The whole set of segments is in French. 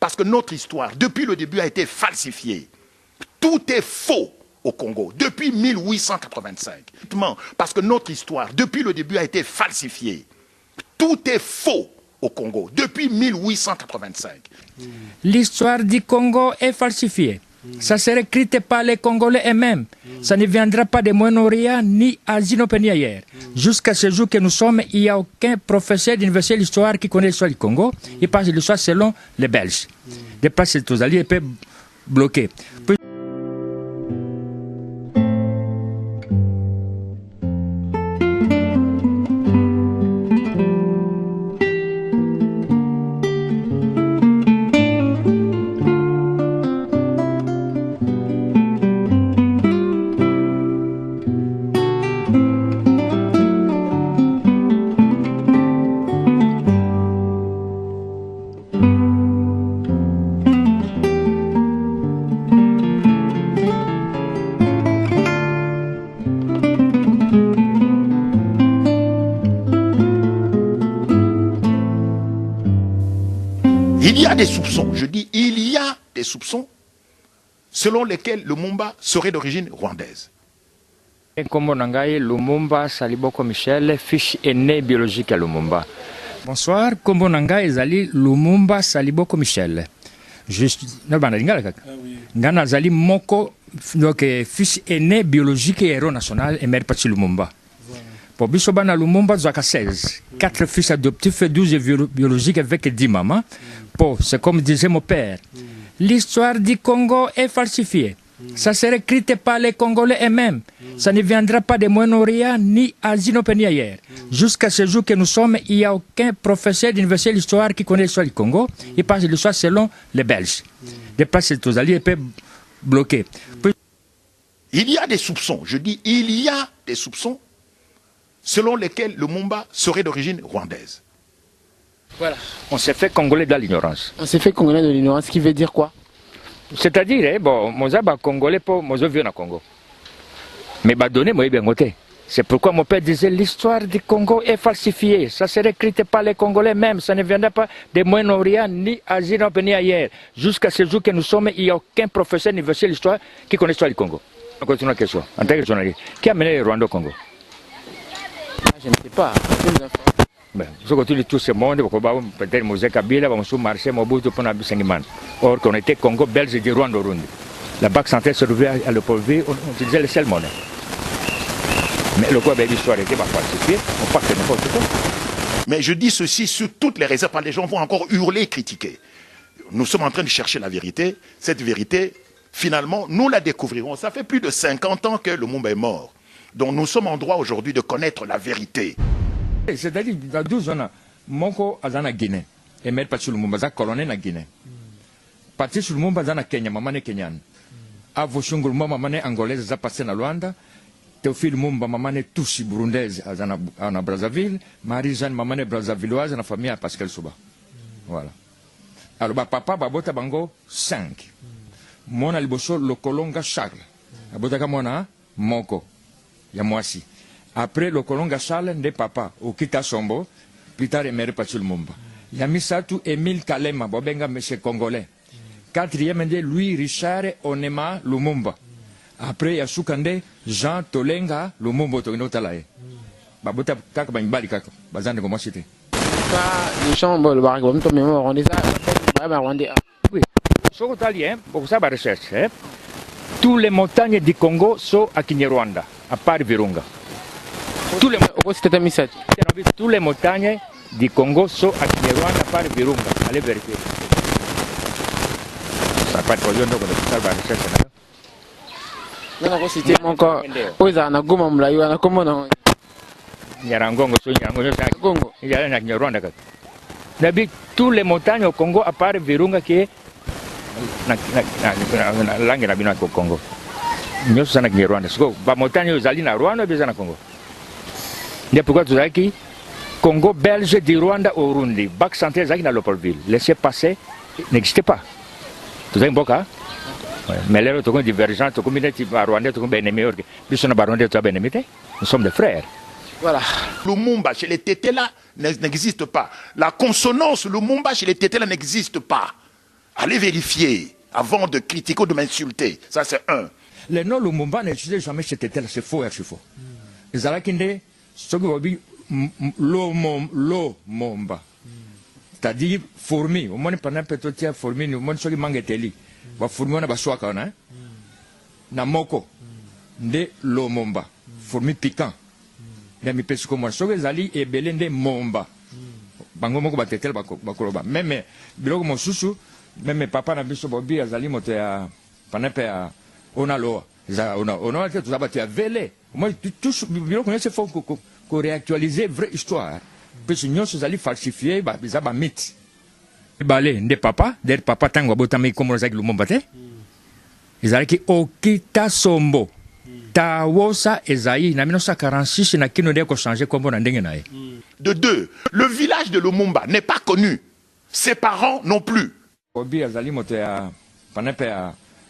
Parce que notre histoire, depuis le début, a été falsifiée. Tout est faux au Congo, depuis 1885. Parce que notre histoire, depuis le début, a été falsifiée. Tout est faux au Congo, depuis 1885. L'histoire du Congo est falsifiée. Ça sera écrit par les Congolais eux-mêmes. Ça ne viendra pas de Moyen-Orient ni Asie, ni ailleurs. Jusqu'à ce jour que nous sommes, il n'y a aucun professeur d'université d'histoire qui connaît l'histoire du Congo. Il passe l'histoire selon les Belges. Des places aux alliés peuvent bloquer. Il y a des soupçons, je dis il y a des soupçons selon lesquels Lumumba serait d'origine rwandaise. Kombo Nangai Lumumba Saliboko Michel, fiche aîné biologique à Lumumba. Bonsoir, Kombo Nangai Zali Lumumba Saliboko Michel. Juste, Ngana Zali Moko, donc fils aîné biologique et héros national et mère parti Lumumba. Pour Bisobana Lumumba, Zaka 16. 4 fils adoptifs et 12 biologiques avec 10 mamans. C'est comme disait mon père. L'histoire du Congo est falsifiée. Ça sera écrit par les Congolais eux-mêmes. Ça ne viendra pas de Moyen-Orient ni Asie, ni ailleurs. Jusqu'à ce jour que nous sommes, il n'y a aucun professeur d'université d'histoire qui connaît l'histoire du Congo. Il passe l'histoire selon les Belges. Des places aux alliés peuvent bloquer. Il y a des soupçons, je dis il y a des soupçons selon lesquels Lumumba serait d'origine rwandaise. Voilà. On s'est fait congolais de l'ignorance. On s'est fait congolais de l'ignorance, ce qui veut dire quoi? C'est-à-dire, bon, moi, congolais pour moi, je viens au Congo. Mais bah donné, moi, bien côté. C'est pourquoi mon père disait l'histoire du Congo est falsifiée. Ça serait écrit par les Congolais même. Ça ne viendra pas de Moyen-Orient ni Asie, ni ailleurs. Jusqu'à ce jour que nous sommes, il n'y a aucun professeur d'université d'histoire qui connaît l'histoire du Congo. On continue la question. En tant que journaliste, qui a mené le Rwanda au Congo? Je ne sais pas. Ben, je continue tout ce monde, peut-être Mosé Kabila, on sous marché, Mobutu, pour Nabissangiman. Or qu'on était Congo, Belge et du Rwanda, Burundi. La Banque centrale se trouvait à Leopoldville, on utilisait le seul monnaie. Mais le quoi, l'histoire était pas falsifiée, on part de n'importe quoi. Mais je dis ceci sur toutes les réserves, les gens vont encore hurler et critiquer. Nous sommes en train de chercher la vérité. Cette vérité, finalement, nous la découvrirons. Ça fait plus de 50 ans que Lumumba est mort. Donc nous sommes en droit aujourd'hui de connaître la vérité. C'est-à-dire, dans 12 ans, Moko a dans Guinée. Et mettre pas sur le Lumumba, colonel na Guinée. Parti sur le Lumumba dans Kenya, maman est Kenyan. Avoshungu Lumumba, maman est angolaise, a passé na Luanda. Théophile Lumumba, maman est Tutsi burundaise, à Brazzaville. Marie-Jeanne, maman est brazzavilloise, dans la famille à Pascal Souba. Voilà. Alors, papa, babota bango, 5. Mona liboso, le Kolonga Charles. Abotaka mona, Moko. Ya mwasi. Après le Kolonga Charles de papa, au Kita Sombo, plus tard Emery Pachi Lumumba. Yamisatu Emile Kalema, Bobenga monsieur Congolais. 4e de Louis Richard Onema Lumumba. Après Yasukande Jean Tolenga Lumumba Toginotalae. Babota Kaka Bambali Kaka, Bazan de Gomosité. Les gens, le barrage, comme on est ça, oui. Sur italien, pour ça, la recherche. Toutes les montagnes du Congo sont à Kinyarwanda, à part Virunga. Toutes les montagnes du Congo sont à Kinyarwanda, à part Virunga. Allez vérifier. Ça n'a pas de problème, donc on a fait la recherche. Non, non, c'était encore. Oui, ça a gommé, on l'a eu, on a comment non? Nyarangongo, Nyarangongo, il y a un Kinyarwanda. Toutes les montagnes au Congo, à part Virunga, qui est la langue de Congo. Nous sommes en Rwanda. La montagne aux Alines à Rwanda, et en Congo. C'est pourquoi tu as dit Congo belge du Rwanda au Burundi. Bac central dans Leopoldville. Laissez passer n'existait pas. Tu as un bon cas? Mais là, tu as divergent, tu as Rwanda, tu as ennemi. Nous sommes des frères. Voilà. Lumumba chez les Tétela n'existe pas. La consonance Lumumba chez les Tétela n'existe pas. Allez vérifier avant de critiquer ou de m'insulter. Ça, c'est un. Le nom Lumumba n'utilisait jamais cet état, c'est faux, c'est faux. Les Alakinde, ce que vous dites, Lumumba. C'est-à-dire fourmi. Au moins, pendant que tu as fourmi, au moins, ce qui manque est li. Va fourmi, on a besoin qu'on a. Na moko. De Lumumba. Fourmi piquant. Demi pèse comme moi. Ce que Zali est belé de Momba. Bango moko batetel bakoloba. Même, biloko mon sousou, même papa n'a biso bobi azali mote a panepe on a l'eau. On a tout ça battu à vélé. Moi, tout biloko ne se faut qu'on réactualiser vraie histoire. Parce que nous sommes allés falsifier, ils ont mythe. Balé, des papa, des papa tango botami comme on a dit Lumumba. Ils ont dit Okita Sombo. Tawosa Ezaï, en 1946, il n'a qu'une idée qu'on changeait comme on a dit. De deux, le village de Lumumba n'est pas connu. Ses parents non plus. Obi Azali mote a panepe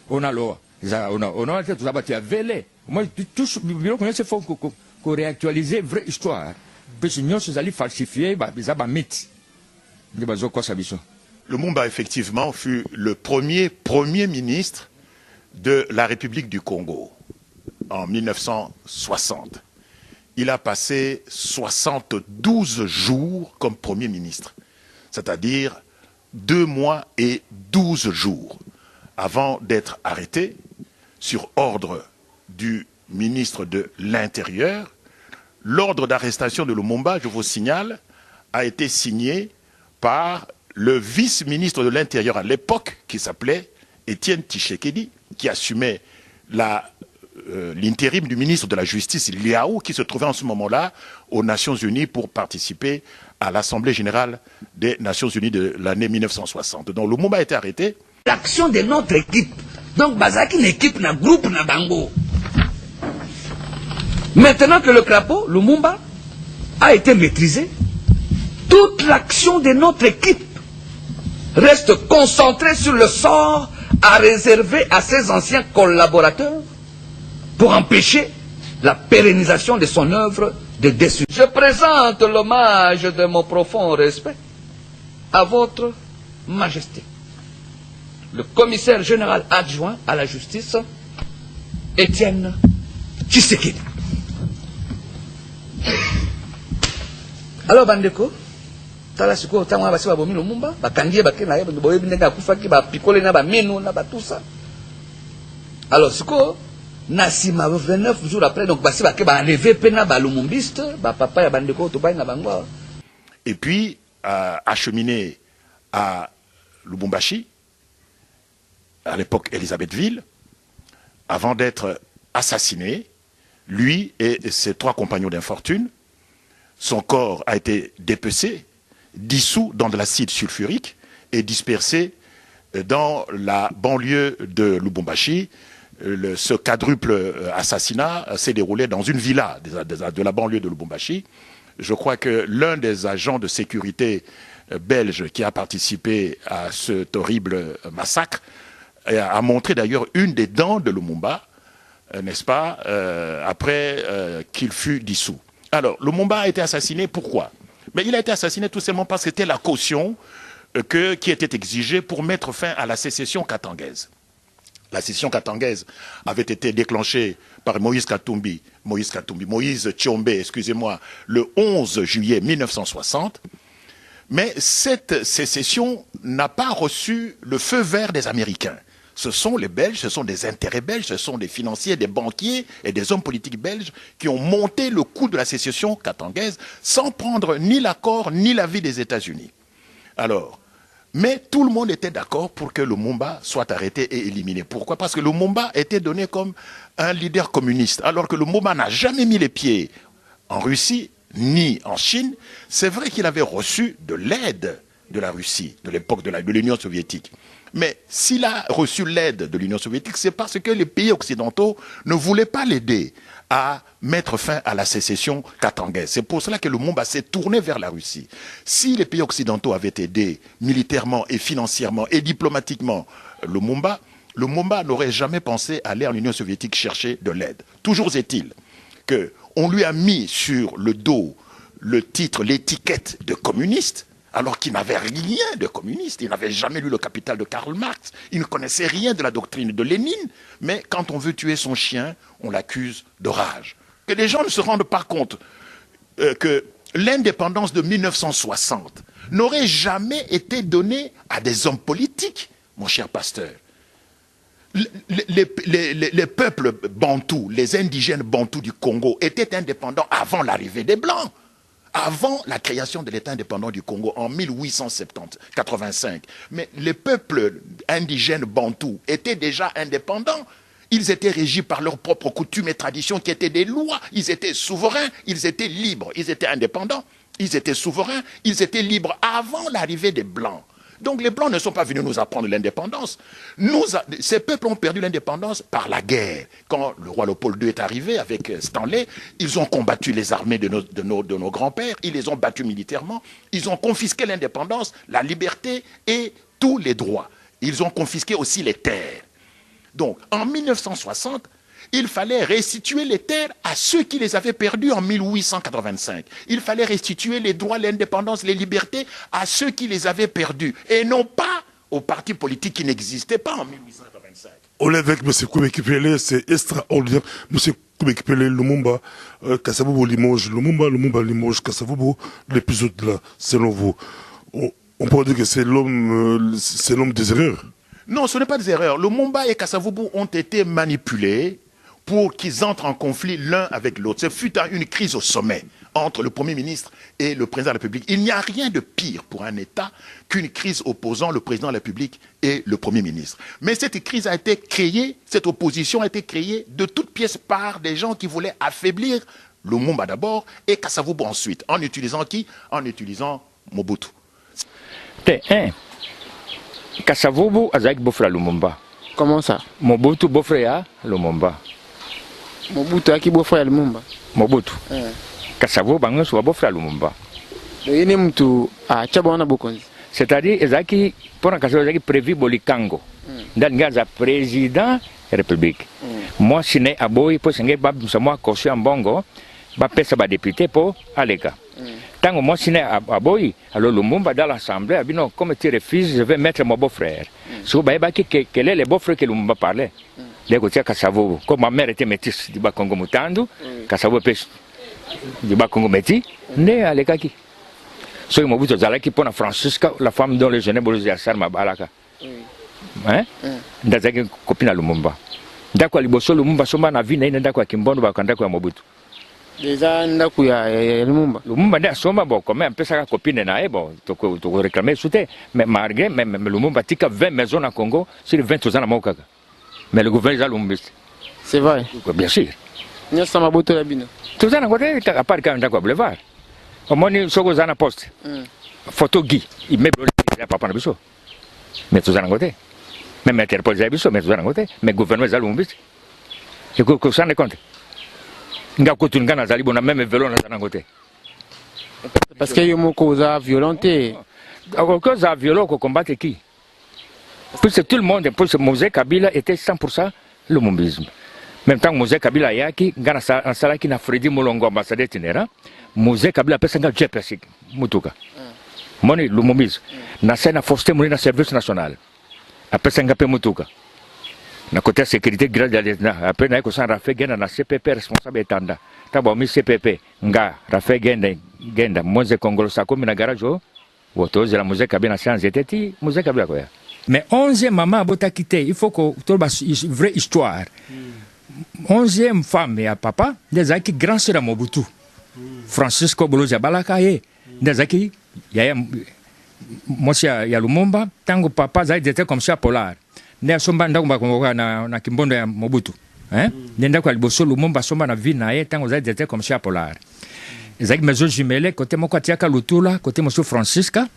on a l'eau. On a tout ça battu à vélé. Moi, tout biloko ne se faut qu'on réactualiser vraie histoire. Parce que nous sommes allés falsifier, ils ont mythe. Lumumba, effectivement, fut le premier ministre de la République du Congo en 1960. Il a passé 72 jours comme Premier ministre, c'est-à-dire 2 mois et 12 jours avant d'être arrêté sur ordre du ministre de l'Intérieur. L'ordre d'arrestation de Lumumba, je vous signale, a été signé par le vice-ministre de l'Intérieur à l'époque, qui s'appelait Étienne Tshisekedi, qui assumait l'intérim du ministre de la Justice, Liao, qui se trouvait en ce moment-là aux Nations Unies pour participer à l'Assemblée Générale des Nations Unies de l'année 1960. Donc Lumumba a été arrêté. L'action de notre équipe, donc Bazaki, une équipe, un groupe, un bango. Maintenant que le crapaud, Lumumba, a été maîtrisé, toute l'action de notre équipe reste concentrée sur le sort à réserver à ses anciens collaborateurs pour empêcher la pérennisation de son œuvre de destruction. Je présente l'hommage de mon profond respect à votre Majesté, le commissaire général adjoint à la justice, Étienne Tshisekedi. Alors bandeko, tala siko tama basi ba bomi Lumumba, ba kangie ba kena yeba boye binga kufaki ba pikole na ba mino na ba tout ça. Alors siko nasima 29 jours après donc basi ba ke ba enlever pena ba lumumbiste, ba papa ya bandeko to ba na bangwa. Et puis acheminé à Lubumbashi, à l'époque Elisabethville, avant d'être assassiné, lui et ses 3 compagnons d'infortune. Son corps a été dépecé, dissous dans de l'acide sulfurique et dispersé dans la banlieue de Lubumbashi. Ce quadruple assassinat s'est déroulé dans une villa de la banlieue de Lubumbashi. Je crois que l'un des agents de sécurité belge qui a participé à cet horrible massacre a montré d'ailleurs une des dents de Lumumba, n'est-ce pas, après qu'il fut dissous. Alors, Lumumba a été assassiné, pourquoi? Mais il a été assassiné tout simplement parce que c'était la caution qui était exigée pour mettre fin à la sécession katangaise. La sécession katangaise avait été déclenchée par Moïse Tshombe, excusez-moi, le 11 juillet 1960. Mais cette sécession n'a pas reçu le feu vert des Américains. Ce sont les Belges, ce sont des intérêts belges, ce sont des financiers, des banquiers et des hommes politiques belges qui ont monté le coup de la sécession katangaise sans prendre ni l'accord ni l'avis des États-Unis. Alors, mais tout le monde était d'accord pour que Lumumba soit arrêté et éliminé. Pourquoi? Parce que Lumumba était donné comme un leader communiste, alors que Lumumba n'a jamais mis les pieds en Russie ni en Chine. C'est vrai qu'il avait reçu de l'aide de la Russie, de l'époque de l'Union soviétique. Mais s'il a reçu l'aide de l'Union soviétique, c'est parce que les pays occidentaux ne voulaient pas l'aider à mettre fin à la sécession katangaise. C'est pour cela que Lumumba s'est tourné vers la Russie. Si les pays occidentaux avaient aidé militairement et financièrement et diplomatiquement Lumumba n'aurait jamais pensé aller en Union soviétique chercher de l'aide. Toujours est-il qu'on lui a mis sur le dos le titre, l'étiquette de communiste, alors qu'il n'avait rien de communiste. Il n'avait jamais lu le Capital de Karl Marx. Il ne connaissait rien de la doctrine de Lénine. Mais quand on veut tuer son chien, on l'accuse de rage. Que les gens ne se rendent pas compte que l'indépendance de 1960 n'aurait jamais été donnée à des hommes politiques, mon cher pasteur. Les peuples bantous, les indigènes bantous du Congo étaient indépendants avant l'arrivée des Blancs. Avant la création de l'État indépendant du Congo en 1885. Mais les peuples indigènes bantous étaient déjà indépendants. Ils étaient régis par leurs propres coutumes et traditions qui étaient des lois. Ils étaient souverains, ils étaient libres, ils étaient indépendants, ils étaient souverains, ils étaient libres avant l'arrivée des Blancs. Donc les Blancs ne sont pas venus nous apprendre l'indépendance. Ces peuples ont perdu l'indépendance par la guerre. Quand le roi Léopold II est arrivé avec Stanley, ils ont combattu les armées de nos grands-pères, ils les ont battus militairement, ils ont confisqué l'indépendance, la liberté et tous les droits. Ils ont confisqué aussi les terres. Donc en 1960, il fallait restituer les terres à ceux qui les avaient perdues en 1885. Il fallait restituer les droits, l'indépendance, les libertés à ceux qui les avaient perdues. Et non pas aux partis politiques qui n'existaient pas en 1885. On est avec M. Koumé-Kipele, c'est extraordinaire. M. Koumé-Kipele, Lumumba, Kasavubu, Limoges, Lumumba, Limoges, Kasavubu, l'épisode là, selon vous. On peut dire que c'est l'homme des erreurs. Non, ce n'est pas des erreurs. Lumumba et Kasavubu ont été manipulés pour qu'ils entrent en conflit l'un avec l'autre. Ce fut une crise au sommet entre le Premier ministre et le Président de la République. Il n'y a rien de pire pour un État qu'une crise opposant le Président de la République et le Premier ministre. Mais cette crise a été créée, cette opposition a été créée de toutes pièces par des gens qui voulaient affaiblir Lumumba d'abord et Kasavubu ensuite. En utilisant qui? En utilisant Mobutu. Kasavubu azaki bofra Lumumba. Comment ça? Mobutu bofra ya Lumumba. Mobutu aki bofra ya Lumumba. Mobutu. Kasavubu bango so bofra Lumumba. Yini mtu chabona bokonzi. C'est-à-dire ezaki pour Kasavubu ezaki prévu bolikango. Ndanga za président république. Moi sine aboyi po senge bab msamwa kosi ambongo ba pesa ba député po aleka. Tango moi sine aboyi alors Lumumba dans l'assemblée a dit non comme tu refuses je vais mettre mon beau-frère. So ba quel est le beau-frère que Lumumba parlait. Lego tia Kasavubu comme ma mère était métisse du Bakongo Mutandu, Kasavubu pêche du Bakongo Métis, né à l'Ekaki. So il m'a dit que pour Francisca, la femme dont le jeune bolosé à Sarma Balaka. Hein? Ndazaki copine à Lumumba. Ndako liboso Lumumba somba na vie na ndako ya Kimbondo bakanda kwa Mobutu. Déjà ndako ya Lumumba. Lumumba nda somba bon quand même pesa ka copine na bon to réclamer soutien mais malgré même Lumumba tika 20 maisons na Congo sur 20 ans na Mokaka. Mais le gouvernement Lumumba. C'est vrai. Bien sûr. Nyo sama boto la bino. Tout ça na côté à part quand ndako boulevard. Au moins soko zana poste. Photo Guy, il met le papa na biso. Mais tout ça na côté. Même Interpol Zabiso, mais tout ça na côté. Mais gouvernement Lumumba. Et que ça ne compte. Ngakutunga na zalibo na même vélo na côté. Parce que yo moko za violenté. Encore za violent ko combattre qui? Puisque tout le monde, pour ce Mosé Kabila était 100% le moumbisme. Même temps que Mosé Kabila yaki, ngana salaki na Freddy Mulongo ambassadeur tinera, Mosé Kabila pesa nga JPS mutuka. Moni le moumbisme. Na sena Faustin Mouli na service national. Apesa nga pe mutuka. Na côté sécurité grade de l'État. Après na ko san Rafe genda na CPP responsable etanda. Tabo mi CPP nga Rafe genda Mosé Congolo sakomi na garajo. Wotoze la Mosé Kabila na science eteti Mosé Kabila ko ya. Mais 11e maman a quitté, il faut que tu aies une vraie histoire. 11e femme et papa, des aki grand sœur à Mobutu. Francisco Boloza Balakaye, des aki, moi il y a Lumumba, tango papa était comme ça polar. Ne somba ndako ba na Kimbondo ya Mobutu. Hein? Nenda kwa liboso Lumumba somba na vie na ye tango était comme ça polar. Ezaki maison jumelle côté moko atiaka Lutula, côté monsieur Francisca.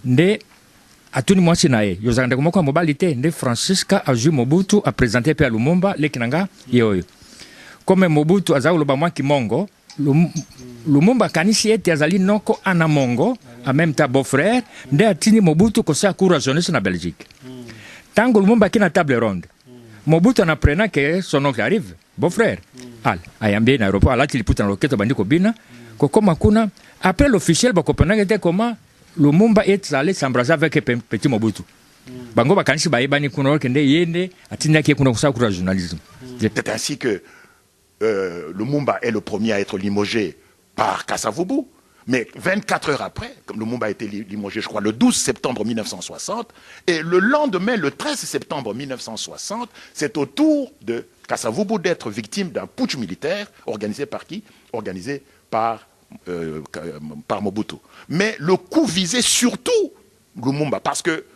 Ne à tout le monde sinae yozanga komoko mobilité de Francisca a joué Mobutu a présenté pe Lumumba lekinanga yoyo comme Mobutu azaulo ba mwa kimongo Lumumba kanisi ete azali noko ana mongo en même temps beau-frère de atini Mobutu ko sa cour jeunesse na Belgique tango Lumumba kina table ronde Mobutu en apprenant que son oncle arrive beau-frère al ayambie na aéroport ala tiliputa na loketo bandiko bina ko koma kuna après l'officiel ba kopena était comment Lumumba est allé s'embrasser avec Petit Mobutu. Bango bakanisi baibani kuna kende yende atinda ki kuna kusakura journalisme. C'est ainsi que Lumumba est le premier à être limogé par Kasavubu. Mais 24 heures après, comme Lumumba a été limogé, je crois, le 12 septembre 1960, et le lendemain, le 13 septembre 1960, c'est au tour de Kasavubu d'être victime d'un putsch militaire organisé par qui? Organisé par Mobutu. Mais le coup visait surtout Lumumba, parce que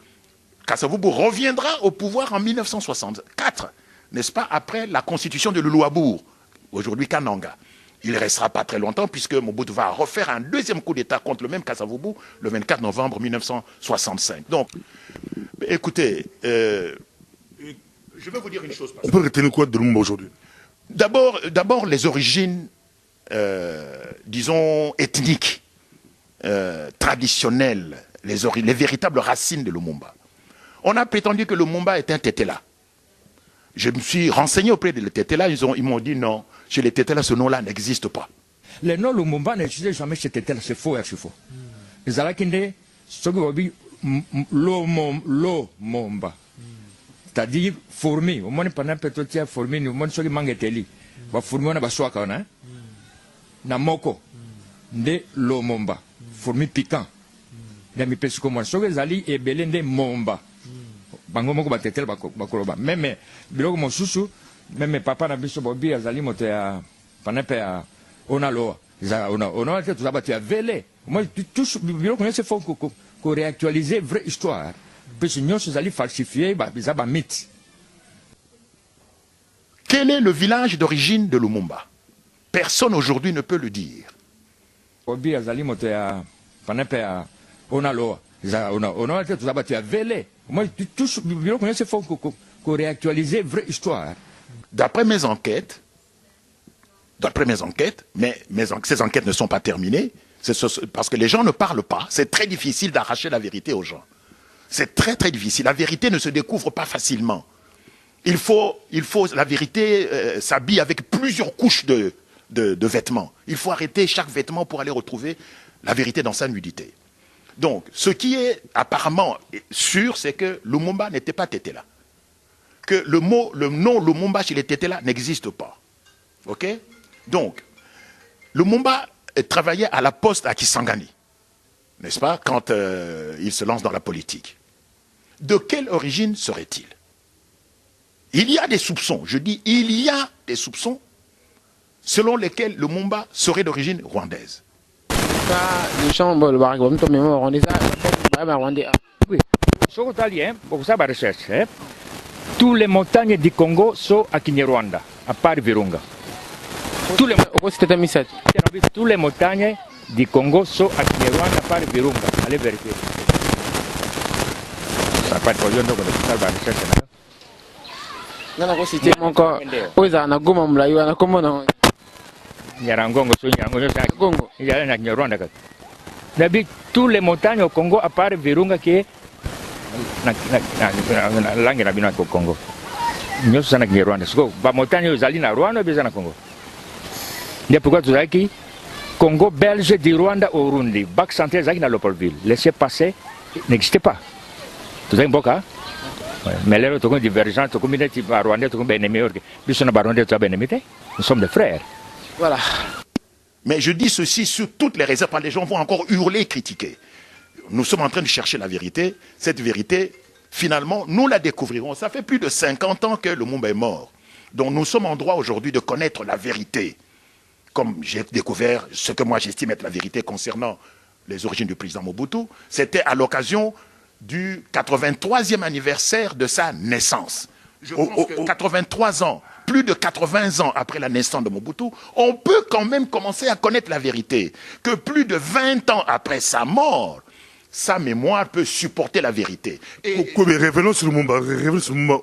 Kasavubu reviendra au pouvoir en 1964, n'est-ce pas, après la constitution de Luluabour, aujourd'hui Kananga. Il ne restera pas très longtemps puisque Mobutu va refaire un deuxième coup d'État contre le même Kasavubu le 24 novembre 1965. Donc, écoutez, je vais vous dire une chose. On peut retenir quoi de Lumumba aujourd'hui? D'abord, les origines, disons, ethniques, traditionnelles, les véritables racines de Lumumba. On a prétendu que Lumumba était un Tétéla. Je me suis renseigné auprès des Tétéla, ils m'ont dit non, chez les Tétéla, ce nom-là n'existe pas. Le nom Lumumba n'existe jamais chez Tétéla, c'est faux, c'est faux. Les Alakinde, ce que vous dites, Lumumba. C'est-à-dire fourmi. Au moins, pendant peut-être fourmi, au moins, ceux qui mangent teli. Va fourmi, on a besoin qu'on a. Na moko. De Lumumba. Fourmi piquant. Demi pèse comme moi. Ceux qui zali et belé de Momba. Bango moko batetel bakoloba. Même biloko mon chouchou, même papa na biso bobi azali moto ya panepe ya ona loa. On a tout ça tu as velé. Moi tout biloko ne se faut qu'on réactualiser vraie histoire. Parce que nous sommes falsifiés, bizarre mythe. Quel est le village d'origine de Lumumba? Personne aujourd'hui ne peut le dire. Bobi azali moto ya panepe ya ona loa. On a tout ça tu as velé. Moi, tout ce qu'il faut qu'on réactualiser vraie histoire. D'après mes enquêtes, mais ces enquêtes ne sont pas terminées, parce que les gens ne parlent pas. C'est très difficile d'arracher la vérité aux gens. C'est très très difficile. La vérité ne se découvre pas facilement. La vérité s'habille avec plusieurs couches de vêtements. Il faut arrêter chaque vêtement pour aller retrouver la vérité dans sa nudité. Donc, ce qui est apparemment sûr, c'est que Lumumba n'était pas Tétéla. Que le nom Lumumba chez les Tétéla n'existe pas. Ok? Donc, Lumumba travaillait à la poste à Kisangani, n'est-ce pas, quand il se lance dans la politique. De quelle origine serait-il? Il y a des soupçons, je dis il y a des soupçons, selon lesquels Lumumba serait d'origine rwandaise. Oui, tous les montagnes du Congo sont à Kinyarwanda, à part Virunga. Tous les montagnes du Congo sont à Kinyarwanda, à part Virunga. Allez vérifier. Ça pas de problème, donc on va faire tous les montagnes au Congo, à part Virunga qui est la langue au Congo. Nous sommes en Rwanda. Les montagnes sont en Rwanda et en Congo. C'est pourquoi tu as dit Congo belge du Rwanda au Burundi. Bac central est dans Léopoldville. Laissez passer n'existait pas. Tu as un boca? Mais là, tu as une divergence, tu as un Rwandais, tu as un ennemi. Nous sommes des frères. Voilà. Mais je dis ceci sur toutes les réserves, les gens vont encore hurler et critiquer. Nous sommes en train de chercher la vérité. Cette vérité, finalement, nous la découvrirons. Ça fait plus de 50 ans que Lumumba est mort. Donc nous sommes en droit aujourd'hui de connaître la vérité. Comme j'ai découvert ce que moi j'estime être la vérité concernant les origines du président Mobutu, c'était à l'occasion du 83e anniversaire de sa naissance. Je pense que 83 ans, plus de 80 ans après la naissance de Mobutu, on peut quand même commencer à connaître la vérité. Que plus de 20 ans après sa mort, sa mémoire peut supporter la vérité. Revenons sur Lumumba,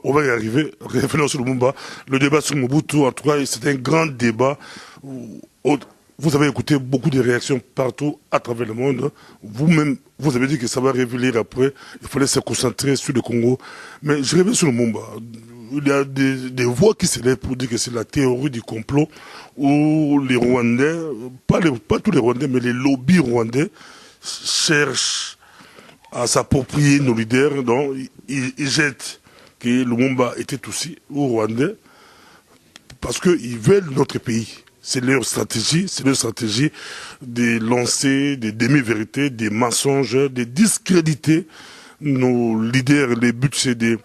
on va y arriver. Revenons sur Lumumba. Le débat sur Mobutu, en tout cas, c'est un grand débat. Vous avez écouté beaucoup de réactions partout à travers le monde. Vous-même, vous avez dit que ça va revenir après. Il fallait se concentrer sur le Congo. Mais je reviens sur Lumumba. Il y a des voix qui s'élèvent pour dire que c'est la théorie du complot où les Rwandais, pas tous les Rwandais, mais les lobbies rwandais cherchent à s'approprier nos leaders. Donc, ils jettent que Lumumba était aussi au Rwandais parce qu'ils veulent notre pays. C'est leur stratégie de lancer des demi-vérités, des mensonges, de discréditer nos leaders. Le but, c'est de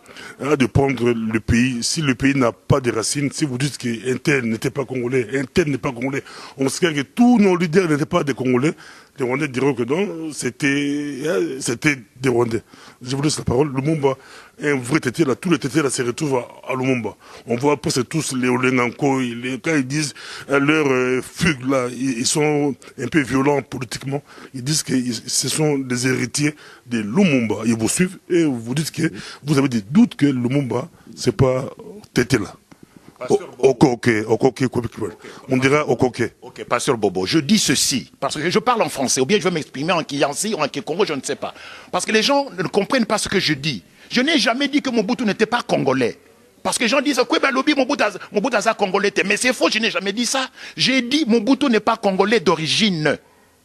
prendre le pays. Si le pays n'a pas de racines, si vous dites qu'un tel n'était pas congolais, un tel n'est pas congolais, on sait que tous nos leaders n'étaient pas des Congolais, les Rwandais diront que non, c'était des Rwandais. Je vous laisse la parole. Lumumba, un vrai tété là, tous les tétés là se retrouvent à Lumumba. On voit presque tous les Olenanko, quand ils disent leur fugue là, ils sont un peu violents politiquement. Ils disent que ce sont des héritiers de Lumumba. Ils vous suivent et vous dites que vous avez des doutes que Lumumba, c'est pas tété là. On dira Okoke. Ok, Pasteur Bobo, je dis ceci, parce que je parle en français, ou bien je vais m'exprimer en Kiyansi ou en Kikongo, je ne sais pas. Parce que les gens ne comprennent pas ce que je dis. Je n'ai jamais dit que Mobutu n'était pas congolais. Parce que les gens disent que Lobi Mobutu est congolais. Mais c'est faux, je n'ai jamais dit ça. J'ai dit Mobutu n'est pas congolais d'origine.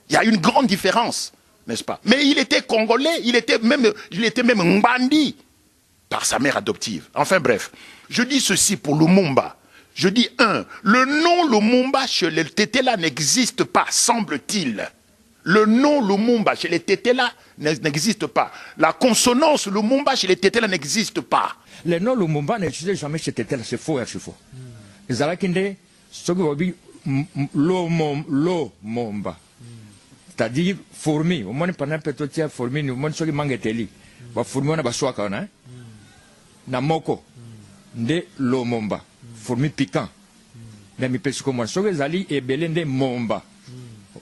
Il y a une grande différence, n'est-ce pas? Mais il était congolais, il était même Mbandi par sa mère adoptive. Enfin bref, je dis ceci pour Lumumba. Je dis le nom Lumumba chez les Tétéla n'existe pas, semble-t-il. Le nom Lumumba chez les Tétéla n'existe pas. La consonance Lumumba chez les Tétéla n'existe pas. Le nom Lumumba n'existe jamais chez Tétéla, c'est faux, c'est faux. Les Alakinde, ce que vous dites, Lumumba. C'est-à-dire fourmi. Au moins, pendant peut-être fourmi, au moins, ce qui manque est fourmi, on a besoin qu'on a. Namoko, de Lumumba. Fourmi piquant. Mais mi pesi comme moi, ce que zali et belende momba.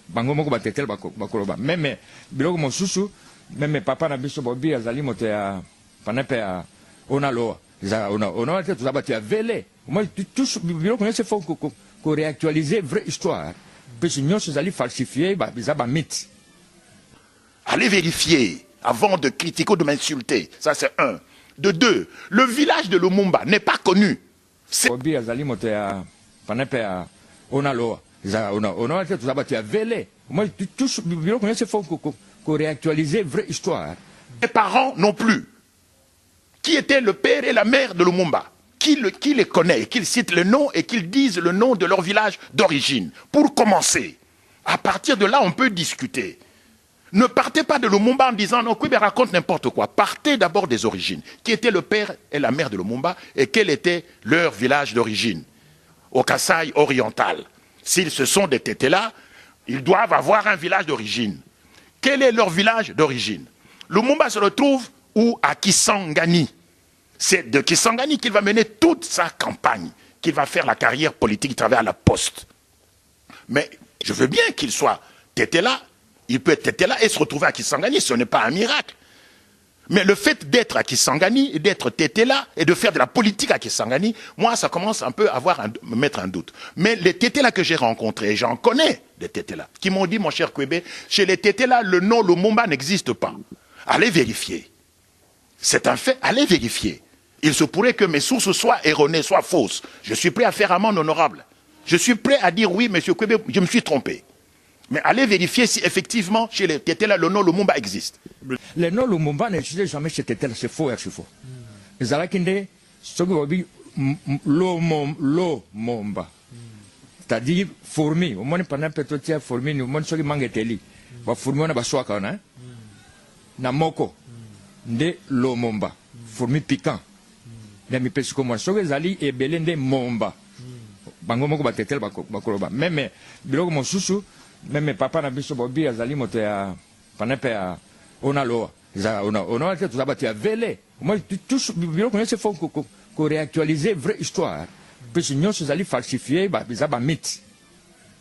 Bango moko batetel bakoloba. Même biloko mosusu, même papa na biso bobi azali motea panepe a ona loa. Ona te tuzaba te vele. Moi tous biloko ne se font ko réactualiser vraie histoire. Puis sinon ces zali falsifier ba bizaba mythe. Allez vérifier avant de critiquer ou de m'insulter. Ça c'est un. De deux, le village de Lumumba n'est pas connu. Bobi azali motea panepe a ona loa. Ona te tuzaba te vele. Moi tous biloko ne se font ko réactualiser vraie histoire. Les parents non plus. Qui était le père et la mère de Lumumba? Qui les connaît? Qu'ils citent le nom et qu'ils disent le nom de leur village d'origine. Pour commencer, à partir de là, on peut discuter. Ne partez pas de Lumumba en disant non, Kwebe raconte n'importe quoi. Partez d'abord des origines. Qui était le père et la mère de Lumumba et quel était leur village d'origine? Au Kasaï oriental. S'ils se sont des Tétéla, ils doivent avoir un village d'origine. Quel est leur village d'origine? Lumumba se retrouve où? À Kisangani. C'est de Kisangani qu'il va mener toute sa campagne, qu'il va faire la carrière politique, il travaille à la poste. Mais je veux bien qu'il soit Tétéla, il peut être Tétéla et se retrouver à Kisangani, ce n'est pas un miracle. Mais le fait d'être à Kisangani, et d'être Tétéla, et de faire de la politique à Kisangani, moi, ça commence un peu à me mettre un doute. Mais les Tétéla que j'ai rencontrés, j'en connais des Tétéla, qui m'ont dit, mon cher Kwebe, chez les Tétéla, le nom Lumumba n'existe pas. Allez vérifier. C'est un fait, allez vérifier. Il se pourrait que mes sources soient erronées, soient fausses. Je suis prêt à faire amende honorable. Je suis prêt à dire oui, monsieur Kwebe, je me suis trompé. Mais allez vérifier si effectivement, chez les Tétéla, le nom Lumumba existe. Le nom Lumumba n'existe jamais chez Tétéla, c'est faux, c'est faux. Les Alakinde, ce que vous dites, Lumumba. C'est-à-dire fourmi. Au moins, pendant peut-être fourmi, au moins, ce qui manque est éli. Fourmi, on a besoin qu'on a. Namoko, de Lumumba. Fourmi piquant. Mais mi pesi comme moi, ce que zali et belende momba. Bango moko batetel bakoloba. Même biloko mosusu, même papa na biso bobi azali motea panepe a ona loa. Ona te tuzaba te vele. Moi tous biloko ne se font ko réactualiser vraie histoire. Puis sinon ces zali falsifier ba bizaba mythe.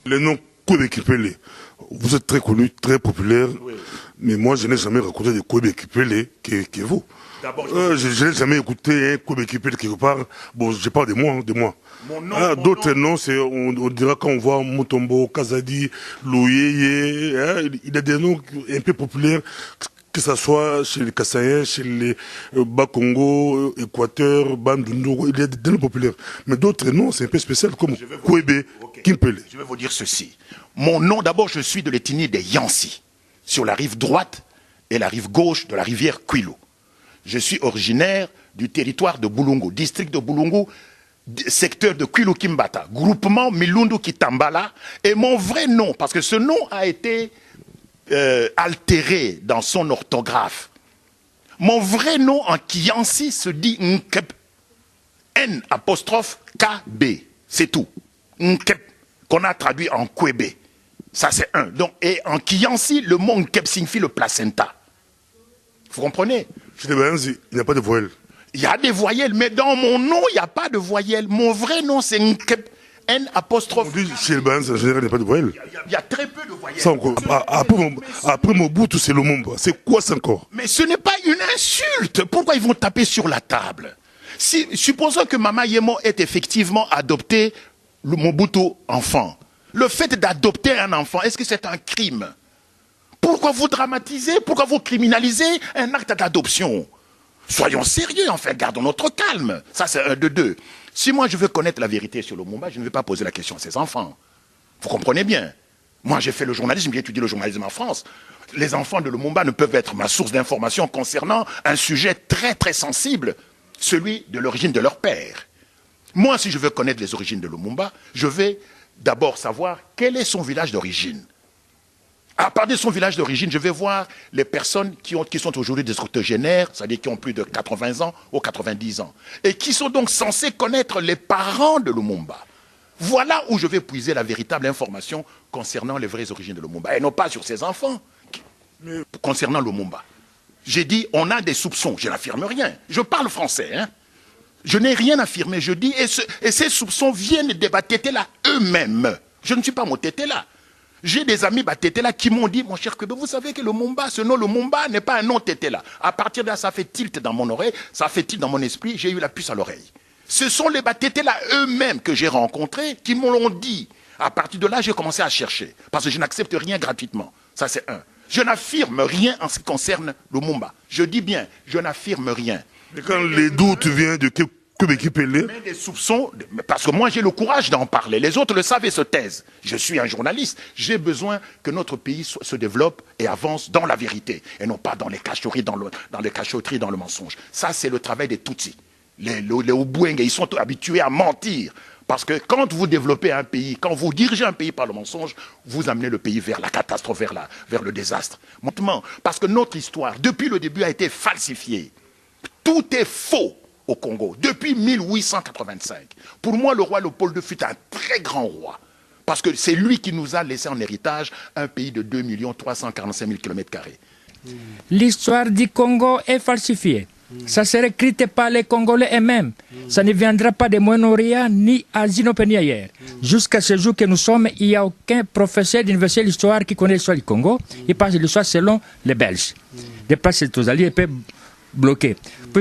Le nom Kwebe Kipele, vous êtes très connu, très populaire, oui. Mais moi je n'ai jamais raconté de Kwebe Kipele que vous. Je n'ai jamais écouté un Kwebe Kipele quelque part. Bon, je parle de moi, de moi. D'autres noms, on dira quand on voit Mutombo, Kazadi, Louyeye, il y a des noms un peu populaires, que ce soit chez les Kassaïens, chez les Bakongo, Équateur, Bandundu, il y a des noms populaires. Mais d'autres noms, c'est un peu spécial, comme Kwebe Kipele. Je vais vous dire ceci. Mon nom, d'abord, je suis de l'ethnie des Yansi, sur la rive droite et la rive gauche de la rivière Kwilu. Je suis originaire du territoire de Boulungu, district de Boulungu, secteur de Kwilu Kimbata, groupement Milundu Kitambala, et mon vrai nom, parce que ce nom a été altéré dans son orthographe. Mon vrai nom en Kiansi se dit Nkep, N''KB, c'est tout. Nkep, qu'on a traduit en Kwebe. Ça c'est un. Donc, et en Kiansi, le mot Nkep signifie le placenta. Vous comprenez? Chez les Bayanzi, il n'y a pas de voyelles. Il y a des voyelles, mais dans mon nom, il n'y a pas de voyelles. Mon vrai nom, c'est Nkep, N''. On dit chez les Bayanzi, en général, il n'y a pas de voyelles. Il y a très peu de voyelles. Ça encore. Après Mobutu, c'est Lumumba. C'est quoi ça encore? Mais ce n'est pas une insulte. Pourquoi ils vont taper sur la table? Supposons que Mama Yemo ait effectivement adopté le Mobutu enfant. Le fait d'adopter un enfant, est-ce que c'est un crime? Pourquoi vous dramatisez? Pourquoi vous criminalisez un acte d'adoption? Soyons sérieux, en fait, gardons notre calme. Ça, c'est un de deux. Si moi, je veux connaître la vérité sur Lumumba, je ne vais pas poser la question à ses enfants. Vous comprenez bien? Moi, j'ai fait le journalisme, j'ai étudié le journalisme en France. Les enfants de Lumumba ne peuvent être ma source d'information concernant un sujet très, très sensible, celui de l'origine de leur père. Moi, si je veux connaître les origines de Lumumba, je vais d'abord savoir quel est son village d'origine. À partir de son village d'origine, je vais voir les personnes qui sont aujourd'hui des octogénaires, c'est-à-dire qui ont plus de 80 ans ou 90 ans, et qui sont donc censés connaître les parents de Lumumba. Voilà où je vais puiser la véritable information concernant les vraies origines de Lumumba, et non pas sur ses enfants. Concernant Lumumba, j'ai dit, on a des soupçons, je n'affirme rien, je parle français, hein. Je n'ai rien affirmé, je dis, et ces soupçons viennent des Batetela eux-mêmes. Je ne suis pas mon Tétéla. J'ai des amis Batetela qui m'ont dit, mon cher Kwebe, vous savez que Lumumba, ce nom Lumumba n'est pas un nom Tétéla. À partir de là, ça fait tilt dans mon oreille, ça fait tilt dans mon esprit, j'ai eu la puce à l'oreille. Ce sont les Batetela eux-mêmes que j'ai rencontrés qui me l'ont dit. À partir de là, j'ai commencé à chercher, parce que je n'accepte rien gratuitement. Ça, c'est un. Je n'affirme rien en ce qui concerne Lumumba. Je dis bien, je n'affirme rien. Mais quand les doutes viennent de Kwebe Kipele, Des soupçons, parce que moi j'ai le courage d'en parler. Les autres le savent et se taisent. Je suis un journaliste. J'ai besoin que notre pays se développe et avance dans la vérité. Et non pas dans les cachotteries, dans le mensonge. Ça, c'est le travail des Tutsis. Les Obouenga, ils sont habitués à mentir. Parce que quand vous développez un pays, quand vous dirigez un pays par le mensonge, vous amenez le pays vers la catastrophe, vers le désastre. Parce que notre histoire, depuis le début, a été falsifiée. Tout est faux au Congo, depuis 1885. Pour moi, le roi Léopold II fut un très grand roi. Parce que c'est lui qui nous a laissé en héritage un pays de 2 345 000 km². L'histoire du Congo est falsifiée. Ça sera écrit par les Congolais eux-mêmes. Ça ne viendra pas de Moyen-Orient ni Asie, ni ailleurs. Jusqu'à ce jour que nous sommes, il n'y a aucun professeur d'université d'histoire qui connaît l'histoire du Congo. Il passe l'histoire selon les Belges. De passer aux alliés, il peut bloquer.